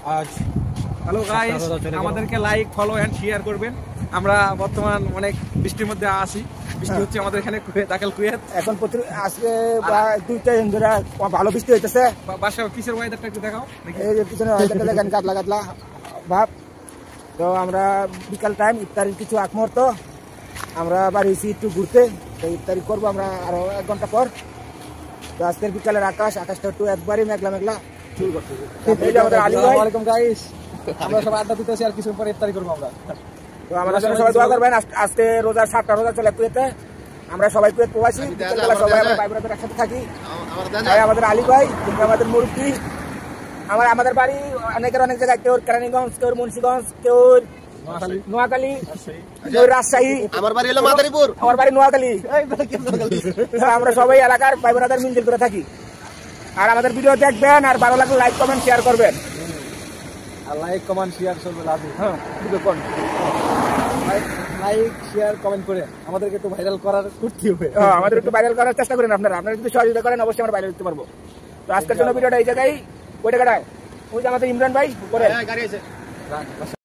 আজ hello guys, আমাদেরকে like, follow and share করবেন। আমরা বর্তমান অনেক বৃষ্টির মধ্যে আছি। বৃষ্টি হচ্ছে আমাদের এখানে দাকাল কুয়েত। এখন আজকে 2-3 দিন ধরে ভালো বৃষ্টি হইতেছে। বাসা পিছের ওয়েদারটা একটু দেখাও। এই যে পিছনে ওয়েদারটা দেখেন, কাতলা কাতলা ভাব। তো আমরা বিকাল টাইম ইফতারির কিছু আগ মুহূর্ত আমরা বাড়িছি একটু ঘুরতে। তো ইফতারি করবো আমরা আরো 1 ঘন্টা পর। তো আজকের বিকালের আকাশটা একটু একবারই মেঘলা মেঘলা। আসসালামু গাইস, আমরা সবাই আড্ডা দিতেছি, আর কিছুক্ষণ পরে ইফতারি করবো আমরা। তো আমাদের জন্য সবাই দোয়া করবেন। আজকে রোজার 7টা রোজা চলে কুয়েতে। আমরা সবাই কুয়েত প্রবাসী, সবাই আমরা ভাই বোনেদের একসাথে থাকি। আমাদের আলী ভাই, আমাদের মুরব্বি, আমাদের বাড়ি অনেক জায়গায়, কেউ কেরানীগঞ্জ, কেউ মুন্সিগঞ্জ, কেউ নোয়াখালী, কেউ রাজশাহী। আমার বাড়ি হলো মাদারীপুর। আমার বাড়ি নোয়াখালী। আমরা সবাই এলাকার ভাই বোনেদের মিলজুল করে থাকি। আর আমাদের ভিডিও দেখবেন, আর ভালো লাগলে লাইক কমেন্ট শেয়ার করবেন। লাইক কমেন্ট শেয়ার করবে লাভ। হ্যাঁ, লাইক শেয়ার কমেন্ট করে আমাদেরকে একটু ভাইরাল করতে হবে। আমাদের একটু ভাইরাল করার চেষ্টা করেন। আপনারা যদি সহযোগিতা করেন, অবশ্যই আমরা ভাইরাল করতে পারবো। তো আজকের জন্য ভিডিওটা এই জায়গায়, ওই জায়গাটায় ওই যে আমাদের ইমরান ভাই করে।